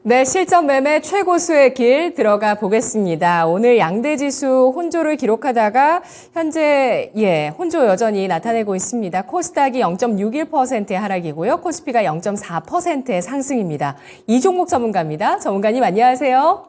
네, 실전 매매 최고수의 길 들어가 보겠습니다. 오늘 양대지수 혼조를 기록하다가 현재 혼조 여전히 나타내고 있습니다. 코스닥이 0.61%의 하락이고요. 코스피가 0.4%의 상승입니다. 이종목 전문가입니다. 전문가님 안녕하세요.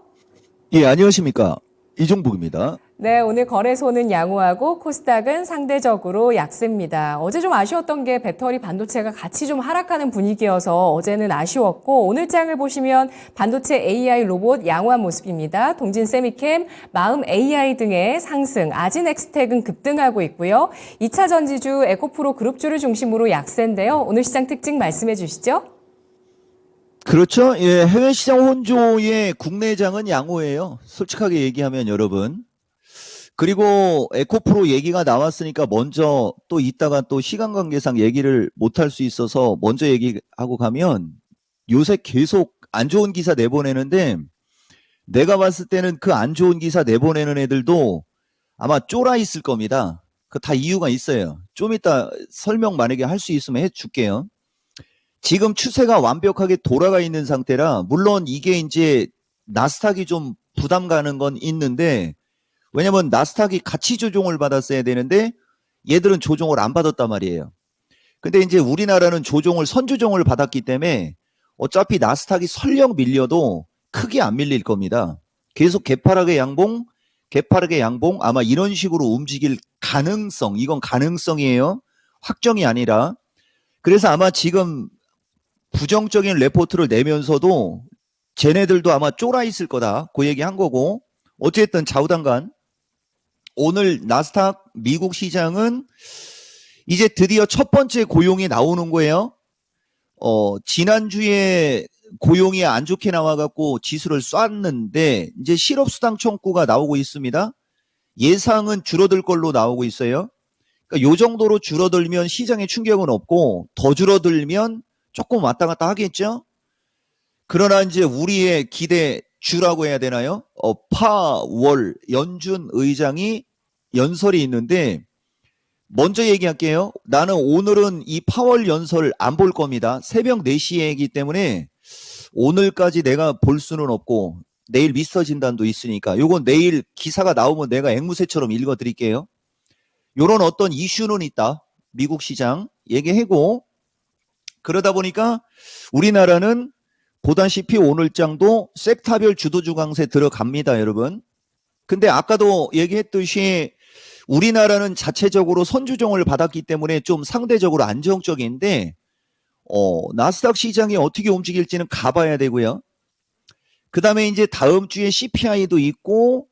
예, 안녕하십니까. 이종복입니다. 네, 오늘 거래소는 양호하고 코스닥은 상대적으로 약세입니다. 어제 좀 아쉬웠던 게 배터리 반도체가 같이 좀 하락하는 분위기여서 어제는 아쉬웠고 오늘 장을 보시면 반도체 AI 로봇 양호한 모습입니다. 동진 세미캠, 마음 AI 등의 상승, 아진엑스텍은 급등하고 있고요. 2차 전지주 에코프로 그룹주를 중심으로 약세인데요. 오늘 시장 특징 말씀해 주시죠. 그렇죠. 예, 해외 시장 혼조의 국내장은 양호해요. 솔직하게 얘기하면 여러분. 그리고 에코프로 얘기가 나왔으니까 먼저 또 이따가 또 시간 관계상 얘기를 못할 수 있어서 먼저 얘기하고 가면 요새 계속 안 좋은 기사 내보내는데 내가 봤을 때는 그 안 좋은 기사 내보내는 애들도 아마 쫄아 있을 겁니다. 그 다 이유가 있어요. 좀 이따 설명 만약에 할 수 있으면 해줄게요. 지금 추세가 완벽하게 돌아가 있는 상태라 물론 이게 이제 나스닥이 좀 부담 가는 건 있는데 왜냐면 나스닥이 같이 조종을 받았어야 되는데 얘들은 조종을 안 받았단 말이에요. 근데 이제 우리나라는 선조종을 받았기 때문에 어차피 나스닥이 설령 밀려도 크게 안 밀릴 겁니다. 계속 개파락의 양봉 아마 이런 식으로 움직일 가능성, 이건 가능성이에요. 확정이 아니라. 그래서 아마 지금 부정적인 레포트를 내면서도 쟤네들도 아마 쫄아 있을 거다. 그 얘기 한 거고. 어쨌든 좌우당간 오늘 나스닥 미국 시장은 이제 드디어 첫 번째 고용이 나오는 거예요. 지난주에 고용이 안 좋게 나와갖고 지수를 쐈는데 이제 실업수당 청구가 나오고 있습니다. 예상은 줄어들 걸로 나오고 있어요. 그러니까 요 정도로 줄어들면 시장에 충격은 없고 더 줄어들면 조금 왔다 갔다 하겠죠. 그러나 이제 우리의 기대 주라고 해야 되나요? 파월 연준 의장이 연설이 있는데 먼저 얘기할게요. 나는 오늘은 이 파월 연설 안 볼 겁니다. 새벽 4시에이기 때문에 오늘까지 내가 볼 수는 없고 내일 미스터 진단도 있으니까 요건 내일 기사가 나오면 내가 앵무새처럼 읽어드릴게요. 요런 어떤 이슈는 있다. 미국 시장 얘기하고 그러다 보니까 우리나라는 보다시피 오늘장도 섹터별 주도주 강세 들어갑니다, 여러분. 근데 아까도 얘기했듯이 우리나라는 자체적으로 선조종을 받았기 때문에 좀 상대적으로 안정적인데 나스닥 시장이 어떻게 움직일지는 가봐야 되고요. 그 다음에 이제 다음 주에 CPI도 있고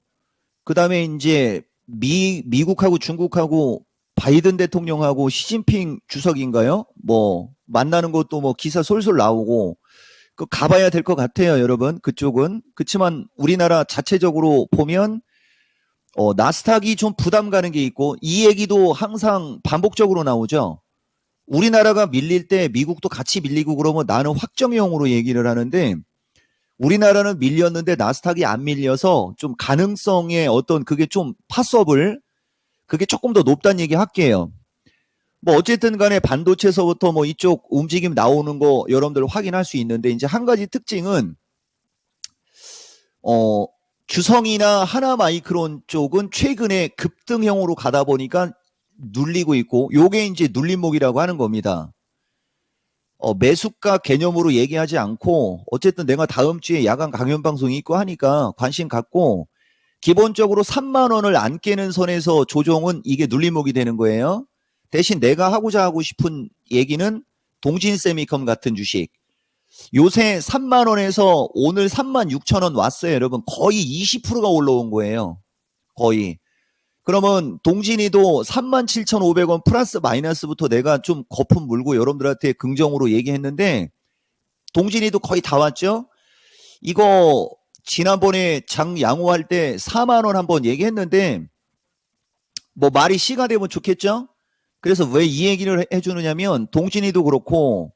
그 다음에 이제 미국하고 중국하고 바이든 대통령하고 시진핑 주석인가요? 뭐 만나는 것도 뭐 기사 솔솔 나오고 그 가봐야 될 것 같아요, 여러분. 그쪽은. 그렇지만 우리나라 자체적으로 보면 나스닥이 좀 부담 가는 게 있고 이 얘기도 항상 반복적으로 나오죠. 우리나라가 밀릴 때 미국도 같이 밀리고 그러면 나는 확정형으로 얘기를 하는데 우리나라는 밀렸는데 나스닥이 안 밀려서 좀 가능성의 어떤 그게 좀 파서블 그게 조금 더 높다는 얘기 할게요. 뭐 어쨌든 간에 반도체에서부터 뭐 이쪽 움직임 나오는 거 여러분들 확인할 수 있는데 이제 한 가지 특징은 주성이나 하나마이크론 쪽은 최근에 급등형으로 가다 보니까 눌리고 있고 요게 이제 눌림목이라고 하는 겁니다. 매수가 개념으로 얘기하지 않고 어쨌든 내가 다음 주에 야간 강연 방송이 있고 하니까 관심 갖고 기본적으로 3만 원을 안 깨는 선에서 조정은 이게 눌림목이 되는 거예요. 대신 내가 하고 싶은 얘기는 동진세미컴 같은 주식. 요새 3만 원에서 오늘 3만 6천 원 왔어요, 여러분. 거의 20%가 올라온 거예요. 거의. 그러면 동진이도 37,500원 플러스 마이너스부터 내가 좀 거품 물고 여러분들한테 긍정으로 얘기했는데 동진이도 거의 다 왔죠? 이거 지난번에 장 양호할 때 4만 원 한번 얘기했는데 뭐 말이 씨가 되면 좋겠죠? 그래서 왜 이 얘기를 해주느냐면 동진이도 그렇고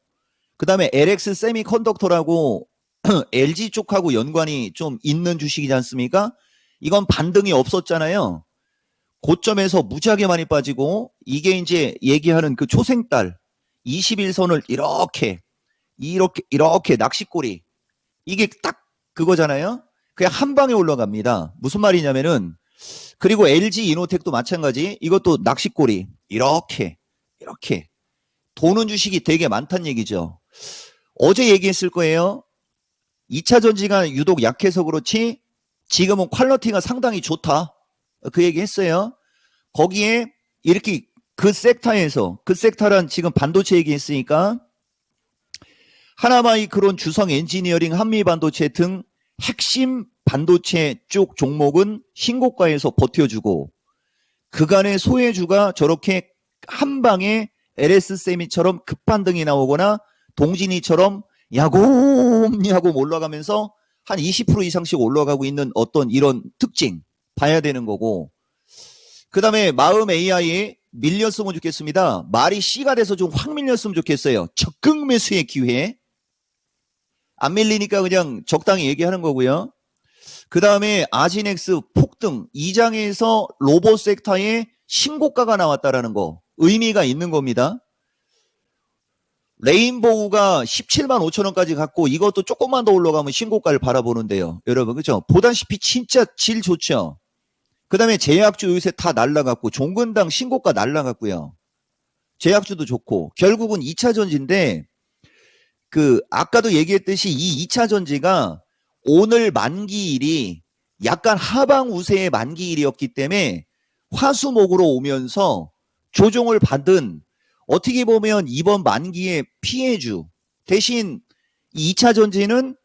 그 다음에 LX 세미컨덕터라고 LG 쪽하고 연관이 좀 있는 주식이지 않습니까? 이건 반등이 없었잖아요. 고점에서 무지하게 많이 빠지고 이게 이제 얘기하는 그 초생달 21선을 이렇게 낚시꼬리 이게 딱 그거잖아요. 그냥 한 방에 올라갑니다. 무슨 말이냐면은 그리고 LG 이노텍도 마찬가지. 이것도 낚시꼬리 이렇게 도는 주식이 되게 많다는 얘기죠. 어제 얘기했을 거예요. 2차 전지가 유독 약해서 그렇지 지금은 퀄리티가 상당히 좋다. 그 얘기 했어요. 거기에 이렇게 그 섹터란 지금 반도체 얘기했으니까 하나마이크론, 주성 엔지니어링, 한미반도체 등 핵심 반도체 쪽 종목은 신고가에서 버텨주고 그간의 소외주가 저렇게 한 방에 LS세미처럼 급반등이 나오거나 동진이처럼 야곰야곰 올라가면서 한 20% 이상씩 올라가고 있는 어떤 이런 특징 봐야 되는 거고 그 다음에 마음 AI에 밀렸으면 좋겠습니다. 말이 C가 돼서 좀 확 밀렸으면 좋겠어요. 적극 매수의 기회. 안 밀리니까 그냥 적당히 얘기하는 거고요. 그 다음에 아지넥스 폭등 2장에서 로봇 섹터에 신고가가 나왔다라는 거 의미가 있는 겁니다. 레인보우가 17만 5천 원까지 갔고 이것도 조금만 더 올라가면 신고가를 바라보는데요. 여러분 그렇죠? 보다시피 진짜 질 좋죠. 그 다음에 제약주 요새 다 날라갔고 종근당 신고가 날라갔고요. 제약주도 좋고 결국은 2차 전지인데 그 아까도 얘기했듯이 이 2차 전지가 오늘 만기일이 약간 하방 우세의 만기일이었기 때문에 화수목으로 오면서 조정을 받은 어떻게 보면 이번 만기의 피해주 대신 2차 전지는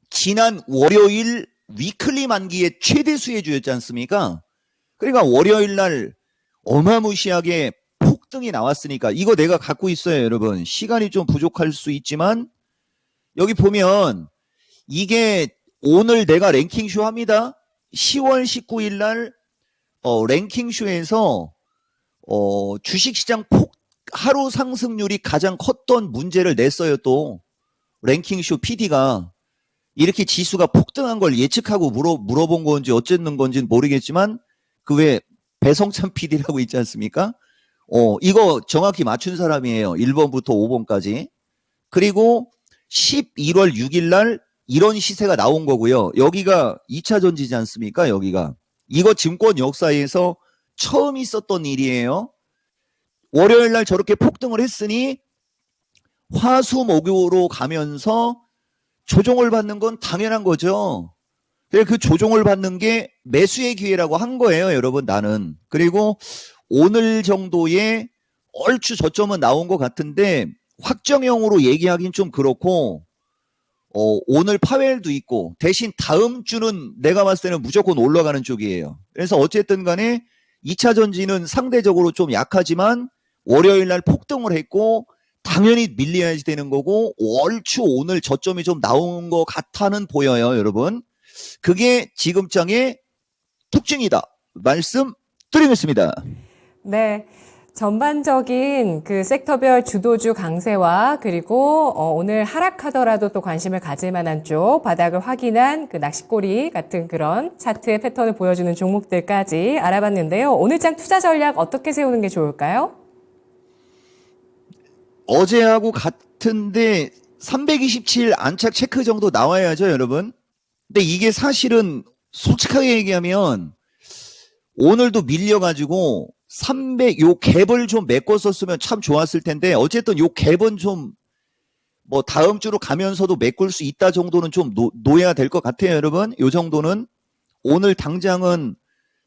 지난 월요일 위클리 만기의 최대 수혜주였지 않습니까? 그러니까 월요일 날 어마무시하게 폭등이 나왔으니까 이거 내가 갖고 있어요, 여러분. 시간이 좀 부족할 수 있지만 여기 보면 이게 오늘 내가 랭킹쇼 합니다. 10월 19일 날 랭킹쇼에서 주식시장 하루 상승률이 가장 컸던 문제를 냈어요. 또 랭킹쇼 PD가 이렇게 지수가 폭등한 걸 예측하고 물어본 건지 어쨌는 건지는 모르겠지만 그 외 배성찬 PD라고 있지 않습니까? 이거 정확히 맞춘 사람이에요. 1번부터 5번까지. 그리고 11월 6일 날 이런 시세가 나온 거고요. 여기가 2차 전지지 않습니까? 여기가. 이거 증권 역사에서 처음 있었던 일이에요. 월요일 날 저렇게 폭등을 했으니 화수목요로 가면서 조정을 받는 건 당연한 거죠. 그 조정을 받는 게 매수의 기회라고 한 거예요, 여러분, 나는. 그리고 오늘 정도의 얼추 저점은 나온 것 같은데 확정형으로 얘기하긴 좀 그렇고 오늘 파웰도 있고 대신 다음 주는 내가 봤을 때는 무조건 올라가는 쪽이에요. 그래서 어쨌든 간에 2차 전지는 상대적으로 좀 약하지만 월요일 날 폭등을 했고 당연히 밀려야지 되는 거고 얼추 오늘 저점이 좀 나온 것 같아는 보여요, 여러분. 그게 지금장의 특징이다. 말씀드리겠습니다. 네. 전반적인 그 섹터별 주도주 강세와 그리고 오늘 하락하더라도 또 관심을 가질 만한 쪽 바닥을 확인한 그 낚시꼬리 같은 그런 차트의 패턴을 보여주는 종목들까지 알아봤는데요. 오늘 장 투자 전략 어떻게 세우는 게 좋을까요? 어제하고 같은데 327 안착 체크 정도 나와야죠, 여러분. 근데 이게 사실은 솔직하게 얘기하면 오늘도 밀려가지고 300 요 갭을 좀 메꿨었으면 참 좋았을 텐데 어쨌든 요 갭은 좀 뭐 다음 주로 가면서도 메꿀 수 있다 정도는 좀 놓아야 될 것 같아요, 여러분. 요 정도는 오늘 당장은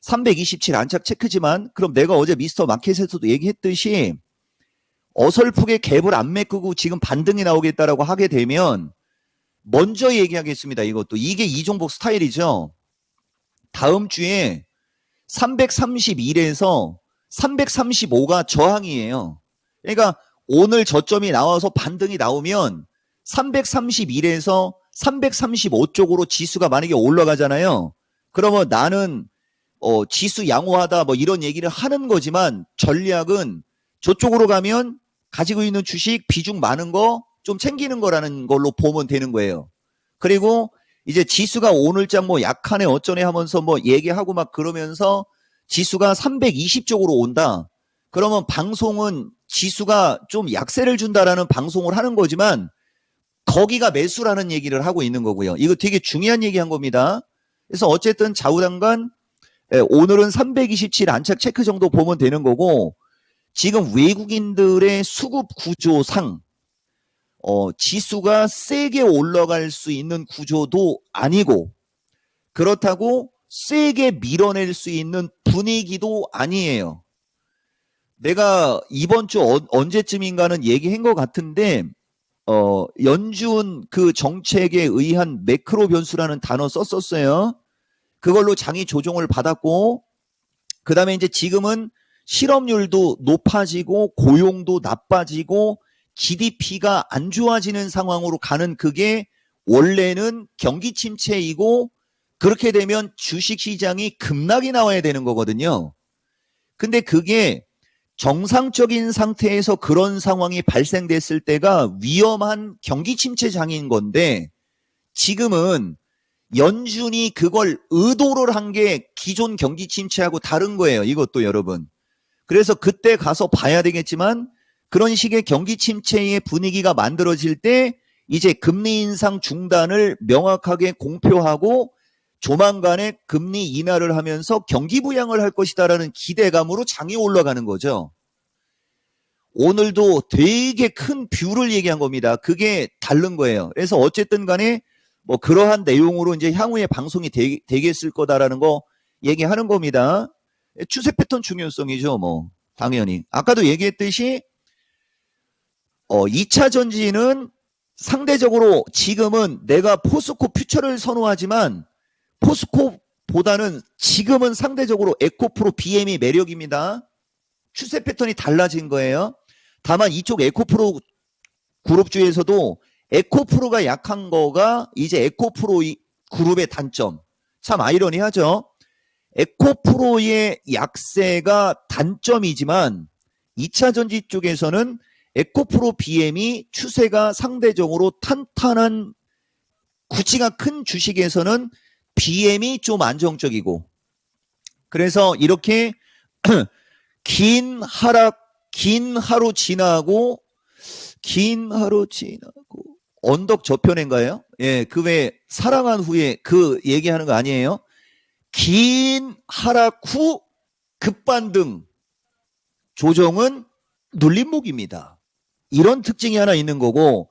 327 안착 체크지만 그럼 내가 어제 미스터 마켓에서도 얘기했듯이 어설프게 갭을 안 메꾸고 지금 반등이 나오겠다라고 하게 되면 먼저 얘기하겠습니다. 이것도 이게 이종복 스타일이죠. 다음 주에 331에서 335가 저항이에요. 그러니까 오늘 저점이 나와서 반등이 나오면 331에서 335 쪽으로 지수가 만약에 올라가잖아요. 그러면 나는 지수 양호하다 뭐 이런 얘기를 하는 거지만 전략은 저쪽으로 가면 가지고 있는 주식 비중 많은 거 좀 챙기는 거라는 걸로 보면 되는 거예요. 그리고 이제 지수가 오늘장 뭐 약하네 어쩌네 하면서 뭐 얘기하고 막 그러면서 지수가 320 쪽으로 온다. 그러면 방송은 지수가 좀 약세를 준다라는 방송을 하는 거지만 거기가 매수라는 얘기를 하고 있는 거고요. 이거 되게 중요한 얘기한 겁니다. 그래서 어쨌든 좌우당간 오늘은 327 안착 체크 정도 보면 되는 거고, 지금 외국인들의 수급 구조상 지수가 세게 올라갈 수 있는 구조도 아니고, 그렇다고 세게 밀어낼 수 있는 분위기도 아니에요. 내가 이번 주 언제쯤인가는 얘기한 것 같은데, 연준 그 정책에 의한 매크로 변수라는 단어 썼었어요. 그걸로 장이 조정을 받았고, 그 다음에 이제 지금은 실업률도 높아지고, 고용도 나빠지고, GDP가 안 좋아지는 상황으로 가는, 그게 원래는 경기 침체이고, 그렇게 되면 주식시장이 급락이 나와야 되는 거거든요. 근데 그게 정상적인 상태에서 그런 상황이 발생됐을 때가 위험한 경기 침체장인 건데, 지금은 연준이 그걸 의도를 한 게 기존 경기 침체하고 다른 거예요. 이것도 여러분. 그래서 그때 가서 봐야 되겠지만, 그런 식의 경기 침체의 분위기가 만들어질 때 이제 금리 인상 중단을 명확하게 공표하고 조만간에 금리 인하를 하면서 경기 부양을 할 것이다라는 기대감으로 장이 올라가는 거죠. 오늘도 되게 큰 뷰를 얘기한 겁니다. 그게 다른 거예요. 그래서 어쨌든 간에 뭐 그러한 내용으로 이제 향후에 방송이 되겠을 거다라는 거 얘기하는 겁니다. 추세 패턴 중요성이죠, 뭐. 당연히. 아까도 얘기했듯이 2차 전지는 상대적으로 지금은 내가 포스코 퓨처를 선호하지만 포스코보다는 지금은 상대적으로 에코프로 BM이 매력입니다. 추세 패턴이 달라진 거예요. 다만 이쪽 에코프로 그룹주에서도 에코프로가 약한 거가 이제 에코프로 그룹의 단점. 참 아이러니하죠. 에코프로의 약세가 단점이지만 2차 전지 쪽에서는 에코프로 BM이 추세가 상대적으로 탄탄한, 구치가 큰 주식에서는 BM이 좀 안정적이고, 그래서 이렇게 긴 하루 지나고 언덕 저편인가요? 예, 그 외 사랑한 후에 그 얘기하는 거 아니에요? 긴 하락 후 급반등, 조정은 눌림목입니다. 이런 특징이 하나 있는 거고,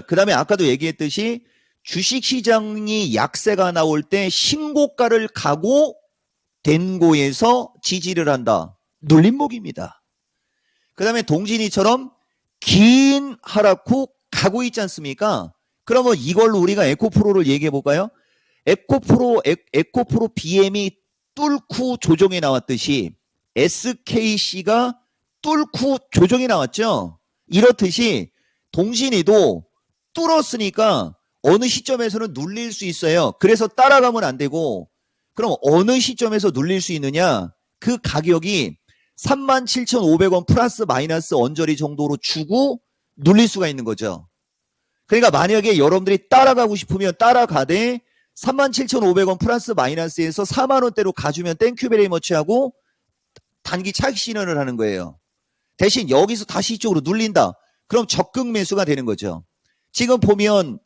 그 다음에 아까도 얘기했듯이 주식시장이 약세가 나올 때 신고가를 가고 된고에서 지지를 한다. 눌림목입니다. 그 다음에 동진이처럼 긴 하락 후 가고 있지 않습니까? 그러면 이걸로 우리가 에코프로를 얘기해 볼까요? 에코프로 BM이 뚫고 조정이 나왔듯이 SKC가 뚫고 조정이 나왔죠. 이렇듯이 동진이도 뚫었으니까 어느 시점에서는 눌릴 수 있어요. 그래서 따라가면 안 되고, 그럼 어느 시점에서 눌릴 수 있느냐? 그 가격이 37,500원 플러스 마이너스 언저리 정도로 주고 눌릴 수가 있는 거죠. 그러니까 만약에 여러분들이 따라가고 싶으면 따라가되 37,500원 플러스 마이너스에서 4만원대로 가주면 땡큐 베리 머치하고 단기 차익 실현을 하는 거예요. 대신 여기서 다시 이쪽으로 눌린다. 그럼 적극 매수가 되는 거죠. 지금 보면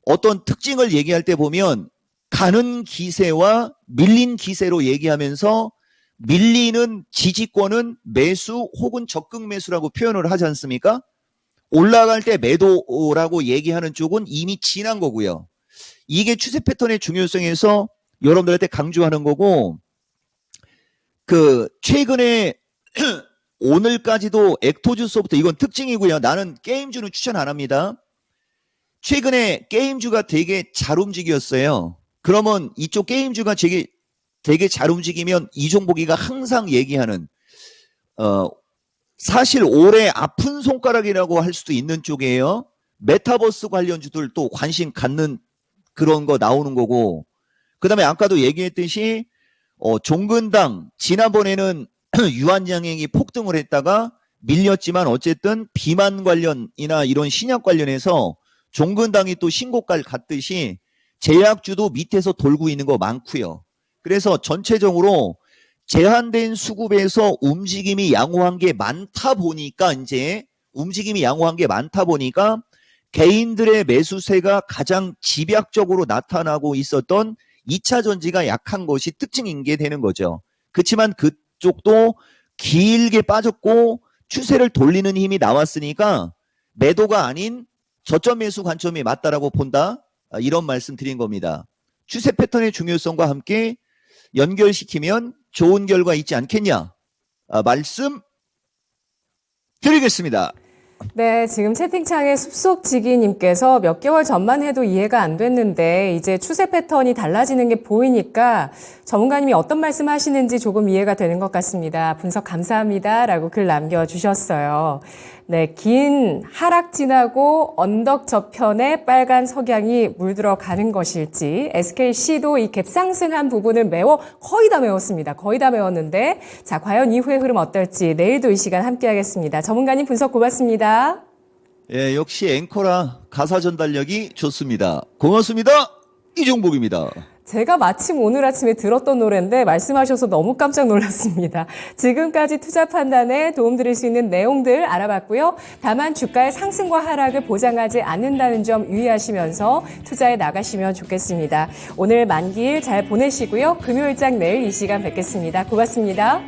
어떤 특징을 얘기할 때 보면 가는 기세와 밀린 기세로 얘기하면서 밀리는 지지권은 매수 혹은 적극 매수라고 표현을 하지 않습니까? 올라갈 때 매도라고 얘기하는 쪽은 이미 지난 거고요. 이게 추세 패턴의 중요성에서 여러분들한테 강조하는 거고, 그 최근에 오늘까지도 액토주 소프트, 이건 특징이고요. 나는 게임주는 추천 안 합니다. 최근에 게임주가 되게 잘 움직였어요. 그러면 이쪽 게임주가 되게 잘 움직이면 이종복이가 항상 얘기하는 사실 올해 아픈 손가락이라고 할 수도 있는 쪽이에요. 메타버스 관련주들 또 관심 갖는 그런 거 나오는 거고, 그 다음에 아까도 얘기했듯이 종근당 지난번에는 유한양행이 폭등을 했다가 밀렸지만 어쨌든 비만 관련이나 이런 신약 관련해서 종근당이 또 신고가를 갔듯이 제약주도 밑에서 돌고 있는 거 많고요. 그래서 전체적으로 제한된 수급에서 움직임이 양호한 게 많다 보니까 개인들의 매수세가 가장 집약적으로 나타나고 있었던 2차 전지가 약한 것이 특징인 게 되는 거죠. 그렇지만 그쪽도 길게 빠졌고 추세를 돌리는 힘이 나왔으니까 매도가 아닌 저점 매수 관점이 맞다라고 본다. 이런 말씀 드린 겁니다. 추세 패턴의 중요성과 함께 연결시키면 좋은 결과 있지 않겠냐. 말씀 드리겠습니다. 네, 지금 채팅창에 숲속지기님께서 몇 개월 전만 해도 이해가 안 됐는데 이제 추세 패턴이 달라지는 게 보이니까 전문가님이 어떤 말씀 하시는지 조금 이해가 되는 것 같습니다. 분석 감사합니다. 라고 글 남겨주셨어요. 네, 긴 하락 지나고 언덕 저편에 빨간 석양이 물들어 가는 것일지 SKC도 이 갭 상승한 부분을 거의 다 메웠습니다. 거의 다 메웠는데 자, 과연 이후의 흐름 어떨지 내일도 이 시간 함께 하겠습니다. 전문가님 분석 고맙습니다. 예, 역시 앵커라 가사 전달력이 좋습니다. 고맙습니다. 이종복입니다. 제가 마침 오늘 아침에 들었던 노래인데 말씀하셔서 너무 깜짝 놀랐습니다. 지금까지 투자 판단에 도움드릴 수 있는 내용들 알아봤고요. 다만 주가의 상승과 하락을 보장하지 않는다는 점 유의하시면서 투자에 나가시면 좋겠습니다. 오늘 만기일 잘 보내시고요. 금요일장 내일 이 시간 뵙겠습니다. 고맙습니다.